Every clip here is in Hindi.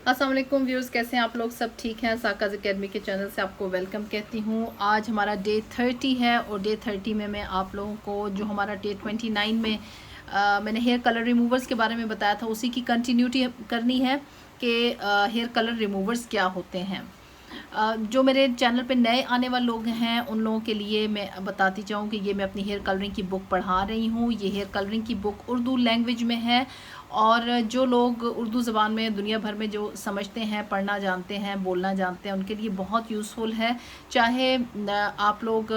अस्सलाम वालेकुम व्यूअर्स, कैसे हैं आप लोग? सब ठीक हैं? साकाज़ एकेडमी के चैनल से आपको वेलकम कहती हूँ। आज हमारा डे 30 है और डे 30 में मैं आप लोगों को जो हमारा डे 29 में मैंने हेयर कलर रिमूवर्स के बारे में बताया था उसी की कंटिन्यूटी करनी है कि हेयर कलर रिमूवर्स क्या होते हैं। जो मेरे चैनल पे नए आने वाले लोग हैं उन लोगों के लिए मैं बताती चाहूँ कि ये मैं अपनी हेयर कलरिंग की बुक पढ़ा रही हूँ। ये हेयर कलरिंग की बुक उर्दू लैंग्वेज में है और जो लोग उर्दू ज़बान में दुनिया भर में जो समझते हैं, पढ़ना जानते हैं, बोलना जानते हैं, उनके लिए बहुत यूज़फुल है। चाहे आप लोग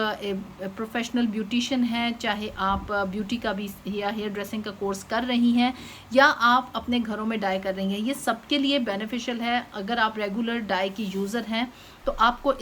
प्रोफेशनल ब्यूटिशियन हैं, चाहे आप ब्यूटी का भी या हेयर ड्रेसिंग का कोर्स कर रही हैं, या आप अपने घरों में डाई कर रही हैं, ये सबके लिए बेनिफिशियल है। अगर आप रेगुलर डाई की यूज़र हैं तो आपको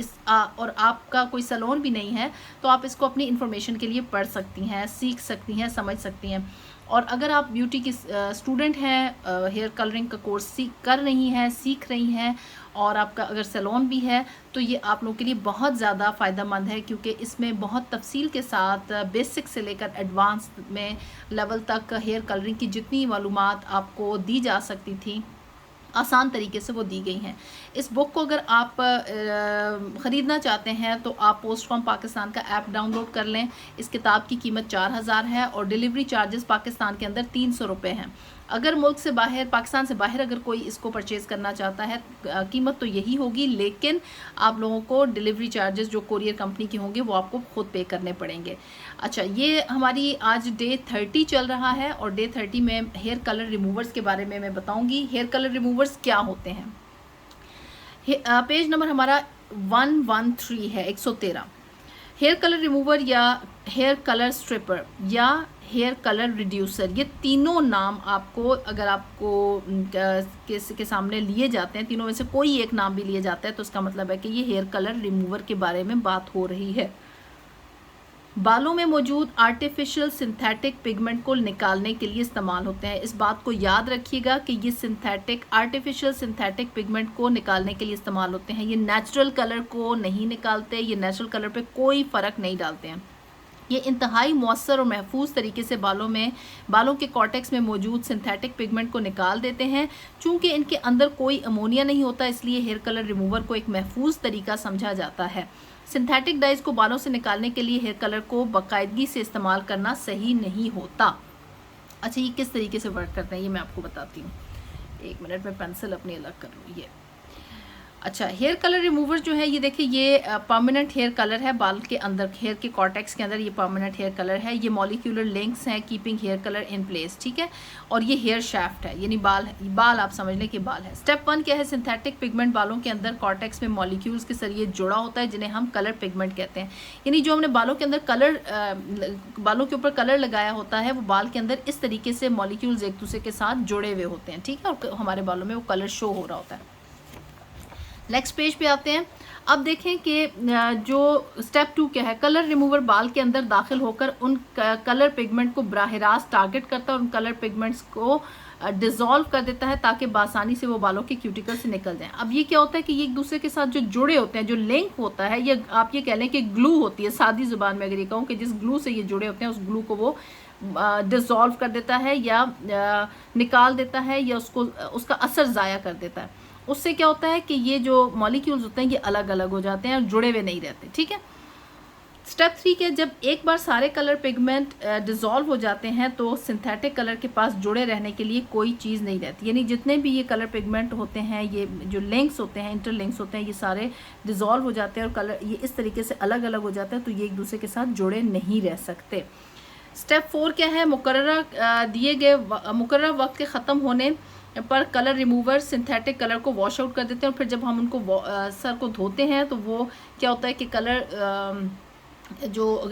और आपका कोई सैलून भी नहीं है तो आप इसको अपनी इन्फॉर्मेशन के लिए पढ़ सकती हैं, सीख सकती हैं, समझ सकती हैं। और अगर आप ब्यूटी की स्टूडेंट हैं, हेयर कलरिंग का कोर्स कर रही हैं, सीख रही हैं, और आपका अगर सैलून भी है तो ये आप लोगों के लिए बहुत ज़्यादा फ़ायदेमंद है, क्योंकि इसमें बहुत तफसील के साथ बेसिक से लेकर एडवांस में लेवल तक हेयर कलरिंग की जितनी मालूमात आपको दी जा सकती थी आसान तरीके से वो दी गई हैं। इस बुक को अगर आप ख़रीदना चाहते हैं तो आप पोस्ट फ्रॉम पाकिस्तान का ऐप डाउनलोड कर लें। इस किताब की कीमत 4000 है और डिलीवरी चार्जेस पाकिस्तान के अंदर 300 रुपये हैं। अगर मुल्क से बाहर, पाकिस्तान से बाहर अगर कोई इसको परचेज़ करना चाहता है, कीमत तो यही होगी, लेकिन आप लोगों को डिलीवरी चार्जेस जो कोरियर कंपनी के होंगे वो आपको खुद पे करने पड़ेंगे। अच्छा, ये हमारी आज डे 30 चल रहा है और डे 30 में हेयर कलर रिमूवर्स के बारे में मैं बताऊंगी। हेयर कलर रिमूवर्स क्या होते हैं? पेज नंबर हमारा 113 है, 113। हेयर कलर रिमूवर या हेयर कलर स्ट्रिपर या हेयर कलर रिड्यूसर, ये तीनों नाम आपको, अगर आपको के सामने लिए जाते हैं, तीनों में से कोई एक नाम भी लिए जाता है तो इसका मतलब है कि ये हेयर कलर रिमूवर के बारे में बात हो रही है। बालों में मौजूद आर्टिफिशियल सिंथेटिक पिगमेंट को निकालने के लिए इस्तेमाल होते हैं। इस बात को याद रखिएगा कि ये आर्टिफिशियल सिंथेटिक पिगमेंट को निकालने के लिए इस्तेमाल होते हैं। ये नेचुरल कलर को नहीं निकालते, ये नेचुरल कलर पे कोई फ़र्क नहीं डालते हैं। ये इंतहाई मौसर और महफूज तरीके से बालों के कॉर्टेक्स में मौजूद सिंथेटिक पिगमेंट को निकाल देते हैं। चूंकि इनके अंदर कोई अमोनिया नहीं होता, इसलिए हेयर कलर रिमूवर को एक महफूज तरीका समझा जाता है। सिंथेटिक डाइज को बालों से निकालने के लिए हेयर कलर को बाकायदगी से इस्तेमाल करना सही नहीं होता। अच्छा, ये किस तरीके से वर्क करते हैं ये मैं आपको बताती हूँ। एक मिनट में पेंसिल अपनी अलग कर लूँ। ये अच्छा, हेयर कलर रिमूवर जो है, ये देखिए, ये परमानेंट हेयर कलर है। बाल के अंदर, हेयर के कॉर्टेक्स के अंदर ये परमानेंट हेयर कलर है। ये मॉलिक्यूलर लिंक्स हैं keeping hair colour in place, ठीक है। और ये हेयर शाफ्ट है, यानी बाल आप समझ लें कि बाल है। स्टेप 1 क्या है? सिंथेटिक पिगमेंट बालों के अंदर कॉर्टेक्स में मॉलिक्यूल्स के जरिए जुड़ा होता है, जिन्हें हम कलर पिगमेंट कहते हैं। यानी जो हमने बालों के अंदर बालों के ऊपर कलर लगाया होता है, वो बाल के अंदर इस तरीके से मॉलिक्यूल्स एक दूसरे के साथ जुड़े हुए होते हैं, ठीक है, और हमारे बालों में वो कलर शो हो रहा होता है। नेक्स्ट पेज पे आते हैं। अब देखें कि जो स्टेप 2 क्या है? कलर रिमूवर बाल के अंदर दाखिल होकर उन कलर पिगमेंट को बराह रास्त टारगेट करता है और उन कलर पिगमेंट्स को डिज़ोल्व कर देता है ताकि बासानी से वो बालों के क्यूटिकल से निकल जाएं। अब ये क्या होता है कि ये एक दूसरे के साथ जो जुड़े होते हैं, जो लिंक होता है, ये आप ये कह लें कि ग्लू होती है। सादी ज़ुबान में अगर ये कहूँ कि जिस ग्लू से ये जुड़े होते हैं, उस ग्लू को वो डिज़ोल्व कर देता है या निकाल देता है या उसका असर ज़ाया कर देता है। उससे क्या होता है कि ये जो मॉलिक्यूल्स होते हैं ये अलग अलग हो जाते हैं और जुड़े हुए नहीं रहते, ठीक है। स्टेप 3 के, जब एक बार सारे कलर पिगमेंट डिज़ोल्व हो जाते हैं तो सिंथेटिक कलर के पास जुड़े रहने के लिए कोई चीज़ नहीं रहती। यानी जितने भी ये कलर पिगमेंट होते हैं, ये जो लिंक्स होते हैं, इंटरलिंक्स होते हैं, ये सारे डिज़ोल्व हो जाते हैं और कलर ये इस तरीके से अलग अलग हो जाते हैं, तो ये एक दूसरे के साथ जुड़े नहीं रह सकते। स्टेप 4 क्या है? मुकर्रर वक्त के ख़त्म होने पर कलर रिमूवर सिंथेटिक कलर को वॉश आउट कर देते हैं और फिर जब हम उनको सर को धोते हैं तो वो क्या होता है कि कलर जो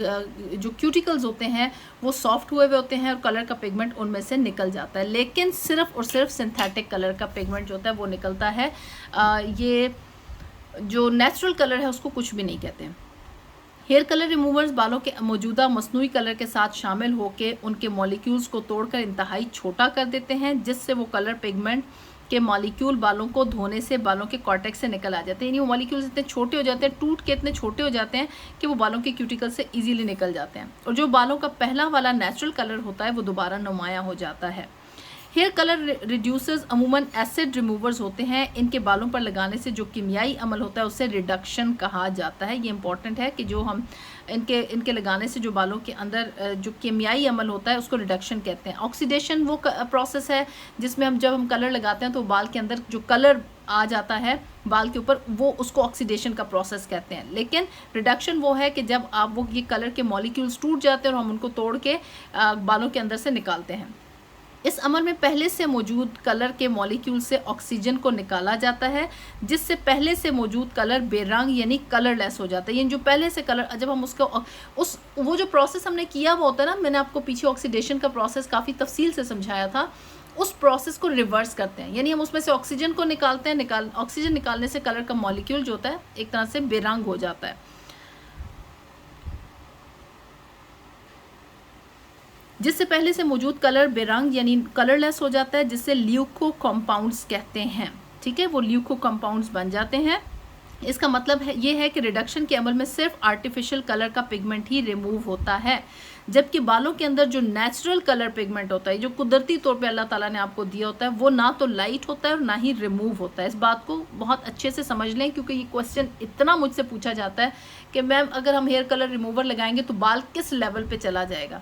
क्यूटिकल्स होते हैं वो सॉफ्ट हुए होते हैं और कलर का पिगमेंट उनमें से निकल जाता है। लेकिन सिर्फ और सिर्फ सिंथेटिक कलर का पिगमेंट जो होता है वो निकलता है। ये जो नेचुरल कलर है उसको कुछ भी नहीं कहते हैं। हेयर कलर रिमूवर्स बालों के मौजूदा मस्नूई कलर के साथ शामिल होकर उनके मॉलिक्यूल्स को तोड़कर इंतहाई छोटा कर देते हैं, जिससे वो कलर पिगमेंट के मॉलिक्यूल बालों को धोने से बालों के कॉर्टेक्स से निकल आ जाते हैं। यानी वो मॉलिक्यूल्स इतने छोटे हो जाते हैं, टूट के इतने छोटे हो जाते हैं कि वो बालों के क्यूटिकल से इजीली निकल जाते हैं और जो बालों का पहला वाला नेचुरल कलर होता है वो दोबारा नुमाया हो जाता है। हेयर कलर रिड्यूसर्स अमूमन एसिड रिमूवर्स होते हैं। इनके बालों पर लगाने से जो कीमियाई अमल होता है उसे रिडक्शन कहा जाता है। ये इंपॉर्टेंट है कि जो हम इनके लगाने से जो बालों के अंदर जो कीमियाई अमल होता है उसको रिडक्शन कहते हैं। ऑक्सीडेशन वो प्रोसेस है जिसमें जब हम कलर लगाते हैं तो बाल के अंदर जो कलर आ जाता है बाल के ऊपर, वो उसको ऑक्सीडेशन का प्रोसेस कहते हैं। लेकिन रिडक्शन वो है कि जब आप वो ये कलर के मॉलिक्यूल्स टूट जाते हैं और हम उनको तोड़ के बालों के अंदर से निकालते हैं। इस अमल में पहले से मौजूद कलर के मॉलिक्यूल से ऑक्सीजन को निकाला जाता है, जिससे पहले से मौजूद कलर बेरंग यानी कलरलेस हो जाता है। यानी जो पहले से कलर, जब हम उसको वो जो प्रोसेस हमने किया हुआ होता है ना, मैंने आपको पीछे ऑक्सीडेशन का प्रोसेस काफ़ी तफसील से समझाया था, उस प्रोसेस को रिवर्स करते हैं। यानी हम उसमें से ऑक्सीजन को निकालते हैं, ऑक्सीजन निकालने से कलर का मॉलिक्यूल जो होता है एक तरह से बेरंग हो जाता है, जिससे पहले से मौजूद कलर बेरंग यानी कलरलेस हो जाता है, जिससे ल्यूको कंपाउंड्स कहते हैं। ठीक है, वो ल्यूको कंपाउंड्स बन जाते हैं। इसका मतलब है ये है कि रिडक्शन के अमल में सिर्फ आर्टिफिशियल कलर का पिगमेंट ही रिमूव होता है, जबकि बालों के अंदर जो नेचुरल कलर पिगमेंट होता है, जो कुदरती तौर पे अल्लाह ताला ने आपको दिया होता है, वो ना तो लाइट होता है और ना ही रिमूव होता है। इस बात को बहुत अच्छे से समझ लें, क्योंकि ये क्वेश्चन इतना मुझसे पूछा जाता है कि मैम अगर हम हेयर कलर रिमूवर लगाएंगे तो बाल किस लेवल पर चला जाएगा।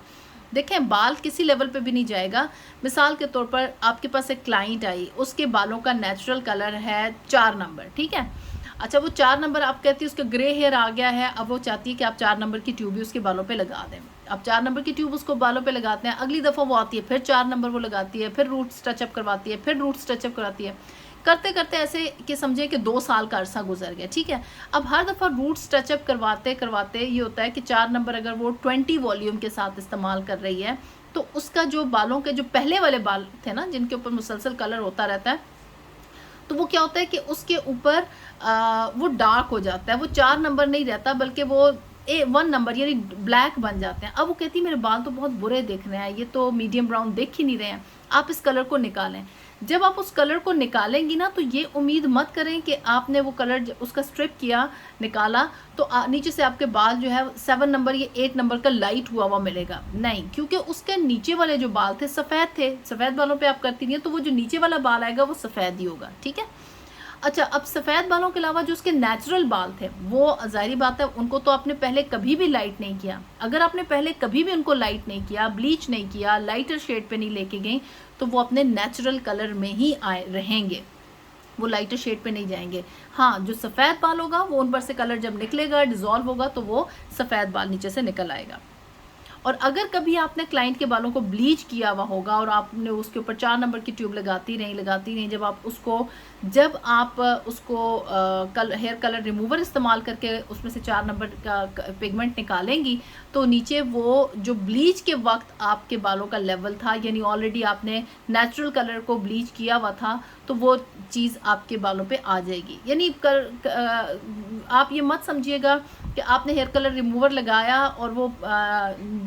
देखें, बाल किसी लेवल पे भी नहीं जाएगा। मिसाल के तौर पर आपके पास एक क्लाइंट आई, उसके बालों का नेचुरल कलर है 4 नंबर, ठीक है। अच्छा, वो 4 नंबर आप कहती है उसका ग्रे हेयर आ गया है, अब वो चाहती है कि आप 4 नंबर की ट्यूब भी उसके बालों पे लगा दें। आप 4 नंबर की ट्यूब उसको बालों पे लगाते हैं, अगली दफ़ा वो आती है फिर 4 नंबर वो लगाती है, फिर रूट्स टचअप करवाती है, फिर रूट्स टचअप कराती है, करते करते ऐसे कि समझे कि 2 साल का अरसा गुजर गया। ठीक है, अब हर दफ़ा रूट्स टचअप करवाते करवाते ये होता है कि 4 नंबर अगर वो 20 वॉल्यूम के साथ इस्तेमाल कर रही है, तो उसका जो बालों के जो पहले वाले बाल थे ना, जिनके ऊपर मुसलसल कलर होता रहता है, तो वो क्या होता है कि उसके ऊपर वो डार्क हो जाता है, वो 4 नंबर नहीं रहता बल्कि वो 1 नंबर यानी ब्लैक बन जाते हैं। अब वो कहती है मेरे बाल तो बहुत बुरे दिख रहे हैं, ये तो मीडियम ब्राउन दिख ही नहीं रहे हैं, आप इस कलर को निकालें। जब आप उस कलर को निकालेंगी ना, तो ये उम्मीद मत करें कि आपने वो कलर उसका स्ट्रिप किया, निकाला, तो नीचे से आपके बाल जो है 7 नंबर या 8 नंबर का लाइट हुआ हुआ मिलेगा, नहीं, क्योंकि उसके नीचे वाले जो बाल थे सफ़ेद थे। सफ़ेद बालों पे आप करती नहीं है, तो वो जो नीचे वाला बाल आएगा वो सफ़ेद ही होगा। ठीक है, अच्छा, अब सफ़ेद बालों के अलावा जो उसके नेचुरल बाल थे, वो ज़ाहिर बात है उनको तो आपने पहले कभी भी लाइट नहीं किया। अगर आपने पहले कभी भी उनको लाइट नहीं किया, ब्लीच नहीं किया, लाइटर शेड पे नहीं लेके गई, तो वो अपने नेचुरल कलर में ही आए रहेंगे, वो लाइटर शेड पे नहीं जाएंगे। हाँ, जो सफ़ेद बाल होगा वो उन पर से कलर जब निकलेगा, डिज़ोल्व होगा, तो वो सफ़ेद बाल नीचे से निकल आएगा। और अगर कभी आपने क्लाइंट के बालों को ब्लीच किया हुआ होगा और आपने उसके ऊपर 4 नंबर की ट्यूब लगाती नहीं, जब आप उसको हेयर कलर रिमूवर इस्तेमाल करके उसमें से 4 नंबर का पिगमेंट निकालेंगी, तो नीचे वो जो ब्लीच के वक्त आपके बालों का लेवल था, यानी ऑलरेडी आपने नेचुरल कलर को ब्लीच किया हुआ था, तो वो चीज़ आपके बालों पे आ जाएगी। यानी आप ये मत समझिएगा कि आपने हेयर कलर रिमूवर लगाया और वो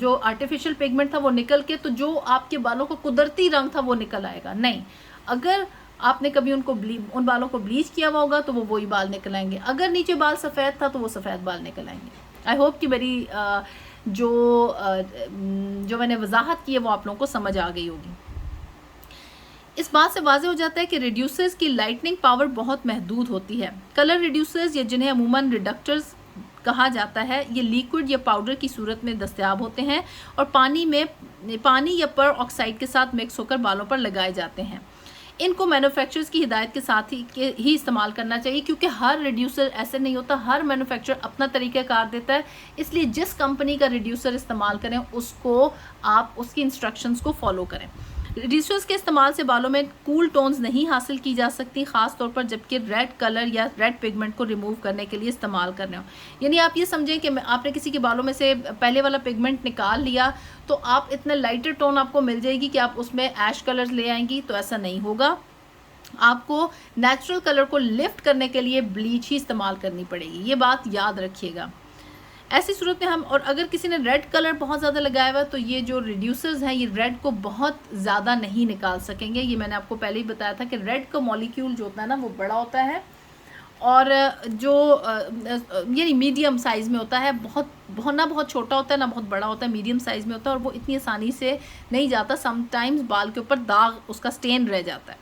जो आर्टिफिशियल पिगमेंट था वो निकल के, तो जो आपके बालों का कुदरती रंग था वो निकल आएगा, नहीं। अगर आपने कभी उन बालों को ब्लीच किया हुआ होगा तो वो वही बाल निकल आएंगे। अगर नीचे बाल सफ़ेद था तो वो सफ़ेद बाल निकल आएंगे। आई होप कि मेरी जो मैंने वजाहत की है वो आप लोगों को समझ आ गई होगी। इस बात से वाज़ेह हो जाता है कि रिड्यूसर्स की लाइटनिंग पावर बहुत महदूद होती है। कलर रिड्यूसर्स या जिन्हें अमूमन रिडक्टर्स कहा जाता है, ये लिक्विड या पाउडर की सूरत में दस्तयाब होते हैं और पानी या पर ऑक्साइड के साथ मिक्स होकर बालों पर लगाए जाते हैं। इनको मैन्युफैक्चरर्स की हिदायत के साथ ही इस्तेमाल करना चाहिए, क्योंकि हर रिड्यूसर ऐसे नहीं होता, हर मैन्युफैक्चरर अपना तरीक़ाकार देता है। इसलिए जिस कंपनी का रिड्यूसर इस्तेमाल करें आप उसकी इंस्ट्रक्शंस को फॉलो करें। रिड्यूसर्स के इस्तेमाल से बालों में कूल टोन्स नहीं हासिल की जा सकती, ख़ास तौर पर जबकि रेड कलर या रेड पिगमेंट को रिमूव करने के लिए इस्तेमाल करने हो। यानी आप ये समझें कि आपने किसी के बालों में से पहले वाला पिगमेंट निकाल लिया, तो आप इतने लाइटर टोन आपको मिल जाएगी कि आप उसमें ऐश कलर्स ले आएंगी, तो ऐसा नहीं होगा। आपको नेचुरल कलर को लिफ्ट करने के लिए ब्लीच ही इस्तेमाल करनी पड़ेगी, ये बात याद रखिएगा। ऐसी सूरत में और अगर किसी ने रेड कलर बहुत ज़्यादा लगाया हुआ, तो ये जो रिड्यूसर्स हैं ये रेड को बहुत ज़्यादा नहीं निकाल सकेंगे। ये मैंने आपको पहले ही बताया था कि रेड का मॉलिक्यूल जो होता है ना वो बड़ा होता है और जो यानी मीडियम साइज़ में होता है, ना बहुत छोटा होता है ना बहुत बड़ा होता है, मीडियम साइज़ में होता है और वो इतनी आसानी से नहीं जाता। समटाइम्स बाल के ऊपर दाग, उसका स्टेन रह जाता है।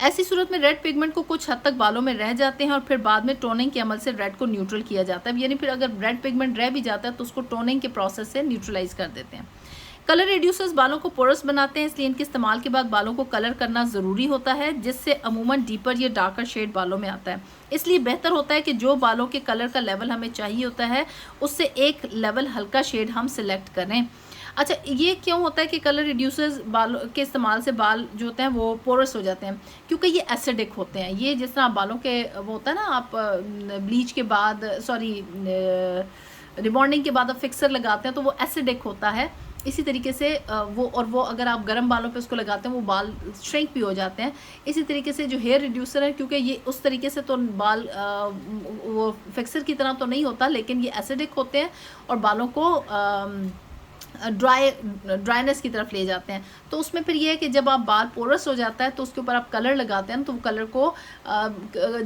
ऐसी सूरत में रेड पिगमेंट को कुछ हद तक बालों में रह जाते हैं और फिर बाद में टोनिंग के अमल से रेड को न्यूट्रल किया जाता है। यानी फिर अगर रेड पिगमेंट रह भी जाता है तो उसको टोनिंग के प्रोसेस से न्यूट्रलाइज कर देते हैं। कलर रिड्यूसर्स बालों को पोरस बनाते हैं, इसलिए इनके इस्तेमाल के बाद बालों को कलर करना ज़रूरी होता है, जिससे अमूमन डीपर या डार्कर शेड बालों में आता है। इसलिए बेहतर होता है कि जो बालों के कलर का लेवल हमें चाहिए होता है उससे एक लेवल हल्का शेड हम सिलेक्ट करें। अच्छा, ये क्यों होता है कि कलर रिड्यूसर्स बालों के इस्तेमाल से बाल जो होते हैं वो पोरस हो जाते हैं? क्योंकि ये एसिडिक होते हैं। ये जिस तरह बालों के वो होता है ना, आप ब्लीच के बाद रिबॉन्डिंग के बाद आप फिक्सर लगाते हैं तो वो एसिडिक होता है। इसी तरीके से वो अगर आप गर्म बालों पे उसको लगाते हैं वो बाल श्रिंक भी हो जाते हैं। इसी तरीके से जो हेयर रिड्यूसर है, क्योंकि ये उस तरीके से तो बाल वो फिक्सर की तरह तो नहीं होता, लेकिन ये एसिडिक होते हैं और बालों को ड्राइनेस की तरफ ले जाते हैं। तो उसमें फिर ये है कि जब आप बाल पोरस हो जाता है तो उसके ऊपर आप कलर लगाते हैं तो वो कलर को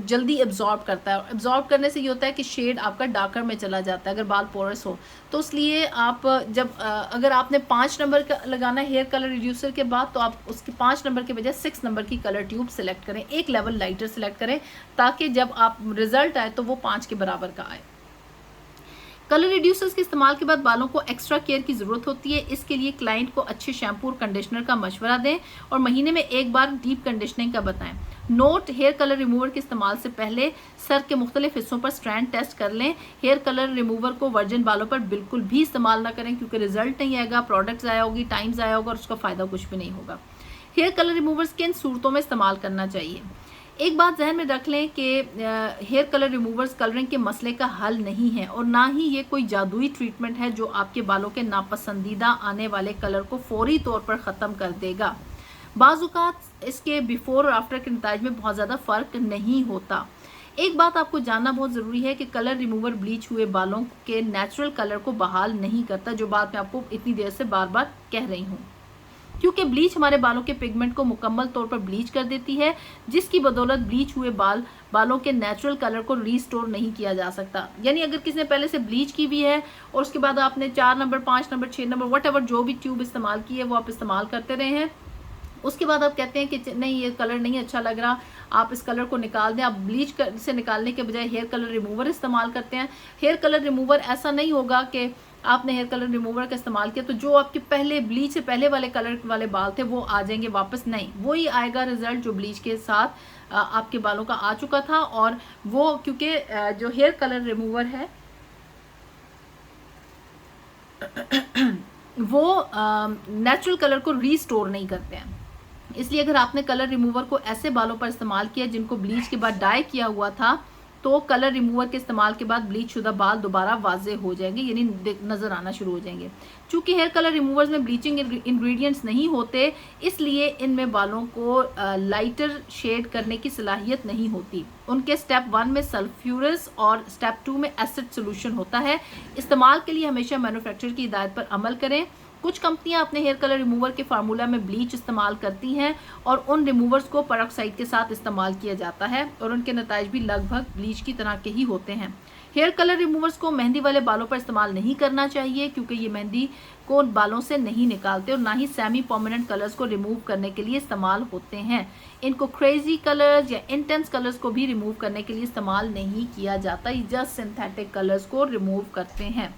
जल्दी एब्जॉर्ब करता है। एब्जॉर्ब करने से ये होता है कि शेड आपका डार्कर में चला जाता है अगर बाल पोरस हो। तो इसलिए आप जब अगर आपने 5 नंबर का लगाना है हेयर कलर रिड्यूसर के बाद, तो आप उसके 5 नंबर के बजाय 6 नंबर की कलर ट्यूब सेलेक्ट करें, एक लेवल लाइटर सेलेक्ट करें, ताकि जब आप रिजल्ट आए तो वो 5 के बराबर का आए। कलर रिड्यूसर्स के इस्तेमाल के बाद बालों को एक्स्ट्रा केयर की ज़रूरत होती है। इसके लिए क्लाइंट को अच्छे शैम्पू और कंडीशनर का मशवरा दें और महीने में एक बार डीप कंडीशनिंग का बताएं। नोट: हेयर कलर रिमूवर के इस्तेमाल से पहले सर के मुख्तलिफ हिस्सों पर स्ट्रैंड टेस्ट कर लें। हेयर कलर रिमूवर को वर्जिन बालों पर बिल्कुल भी इस्तेमाल ना करें, क्योंकि रिजल्ट नहीं आएगा, प्रोडक्ट ज़ाया होगी, टाइम ज़ाया होगा और उसका फ़ायदा कुछ भी नहीं होगा। हेयर कलर रिमूवर्स किन सूरतों में इस्तेमाल करना चाहिए? एक बात जहन में रख लें कि हेयर कलर रिमूवर्स कलरिंग के मसले का हल नहीं है और ना ही ये कोई जादुई ट्रीटमेंट है जो आपके बालों के नापसंदीदा आने वाले कलर को फौरी तौर पर ख़त्म कर देगा। बाज़ इसके बिफोर और आफ्टर के नताइज में बहुत ज़्यादा फ़र्क नहीं होता। एक बात आपको जानना बहुत ज़रूरी है कि कलर रिमूवर ब्लीच हुए बालों के नेचुरल कलर को बहाल नहीं करता, जो बात मैं आपको इतनी देर से बार बार कह रही हूँ, क्योंकि ब्लीच हमारे बालों के पिगमेंट को मुकम्मल तौर पर ब्लीच कर देती है, जिसकी बदौलत ब्लीच हुए बालों के नेचुरल कलर को रीस्टोर नहीं किया जा सकता। यानी अगर किसी ने पहले से ब्लीच की भी है और उसके बाद आपने 4 नंबर, 5 नंबर, 6 नंबर, वट जो भी ट्यूब इस्तेमाल की है वो आप इस्तेमाल करते रहे हैं, उसके बाद आप कहते हैं कि नहीं ये कलर नहीं अच्छा लग रहा, आप इस कलर को निकाल दें। आप ब्लीच से निकालने के बजाय हेयर कलर रिमूवर इस्तेमाल करते हैं। हेयर कलर रिमूवर ऐसा नहीं होगा कि आपने हेयर कलर रिमूवर का इस्तेमाल किया तो जो आपके पहले ब्लीच से पहले वाले कलर वाले बाल थे वो आ जाएंगे वापस, नहीं, वही आएगा रिजल्ट जो ब्लीच के साथ आपके बालों का आ चुका था। और वो क्योंकि जो हेयर कलर रिमूवर है वो नेचुरल कलर को रीस्टोर नहीं करते हैं। इसलिए अगर आपने कलर रिमूवर को ऐसे बालों पर इस्तेमाल किया जिनको ब्लीच के बाद डाई किया हुआ था, तो कलर रिमूवर के इस्तेमाल के बाद ब्लीच शुदा बाल दोबारा वाजे हो जाएंगे, यानी नज़र आना शुरू हो जाएंगे। चूँकि हेयर कलर रिमूवर्स में ब्लीचिंग इंग्रेडिएंट्स नहीं होते, इसलिए इनमें बालों को लाइटर शेड करने की सलाहियत नहीं होती। उनके स्टेप 1 में सल्फ्यूरस और स्टेप 2 में एसिड सोल्यूशन होता है। इस्तेमाल के लिए हमेशा मैन्युफैक्चरर की हिदायत पर अमल करें। कुछ कंपनियां अपने हेयर कलर रिमूवर के फार्मूला में ब्लीच इस्तेमाल करती हैं और उन रिमूवर्स को पेरोक्साइड के साथ इस्तेमाल किया जाता है और उनके नताइज भी लगभग ब्लीच की तरह के ही होते हैं। हेयर कलर रिमूवर्स को मेहंदी वाले बालों पर इस्तेमाल नहीं करना चाहिए, क्योंकि ये मेहंदी को बालों से नहीं निकालते और ना ही सेमी परमानेंट कलर्स को रिमूव करने के लिए इस्तेमाल होते हैं। इनको क्रेजी कलर्स या इंटेंस कलर्स को भी रिमूव करने के लिए इस्तेमाल नहीं किया जाता, ये जस्ट सिंथेटिक कलर्स को रिमूव करते हैं।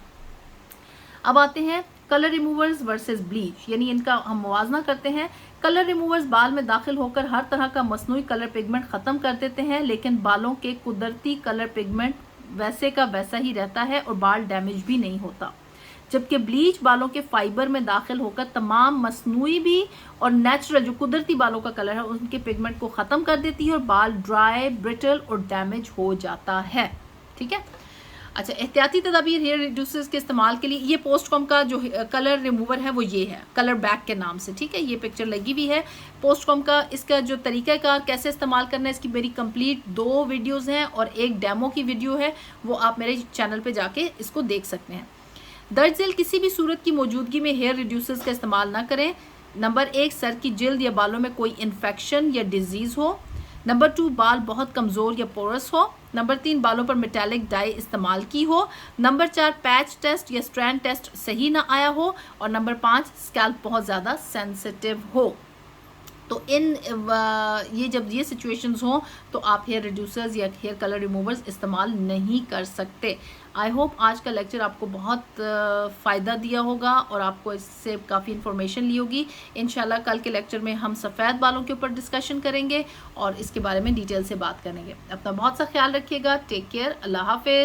अब आते हैं कलर रिमूवर्स वर्सेस ब्लीच, यानी इनका हम मुवाजना करते हैं। कलर रिमूवर्स बाल में दाखिल होकर हर तरह का मसनूई कलर पिगमेंट ख़त्म कर देते हैं, लेकिन बालों के कुदरती कलर पिगमेंट वैसे का वैसा ही रहता है और बाल डैमेज भी नहीं होता। जबकि ब्लीच बालों के फाइबर में दाखिल होकर तमाम मसनूई भी और नेचुरल जो कुदरती बालों का कलर है उनके पिगमेंट को ख़त्म कर देती है और बाल ड्राई, ब्रिटल और डैमेज हो जाता है। ठीक है। अच्छा, एहतियाती तदाबीर हेयर रिड्यूसर्स के इस्तेमाल के लिए, ये पोस्टकॉम का जो कलर रिमूवर है वो ये है, कलर बैक के नाम से। ठीक है, ये पिक्चर लगी हुई है पोस्टकॉम का। इसका जो तरीक़ाकार कैसे इस्तेमाल करना है, इसकी मेरी कंप्लीट 2 वीडियोज़ हैं और एक डेमो की वीडियो है, वो आप मेरे चैनल पर जाके इसको देख सकते हैं। दर्ज झेल किसी भी सूरत की मौजूदगी में हेयर रिड्यूसर्स का इस्तेमाल ना करें। नंबर 1, सर की जिल्द या बालों में कोई इन्फेक्शन या डिजीज़ हो। नंबर 2, बाल बहुत कमज़ोर या पोरस हो। नंबर 3, बालों पर मेटालिक डाई इस्तेमाल की हो। नंबर 4, पैच टेस्ट या स्ट्रैंड टेस्ट सही ना आया हो। और नंबर 5, स्कैल्प बहुत ज़्यादा सेंसिटिव हो। तो ये जब ये सिचुएशंस हों तो आप हेयर रिड्यूसर्स या हेयर कलर रिमूवर्स इस्तेमाल नहीं कर सकते। आई होप आज का लेक्चर आपको बहुत फ़ायदा दिया होगा और आपको इससे काफ़ी इन्फॉर्मेशन ली होगी। इंशाल्लाह कल के लेक्चर में हम सफ़ेद बालों के ऊपर डिस्कशन करेंगे और इसके बारे में डिटेल से बात करेंगे। अपना बहुत सा ख्याल रखिएगा। Take care. अल्लाह हाफिज़।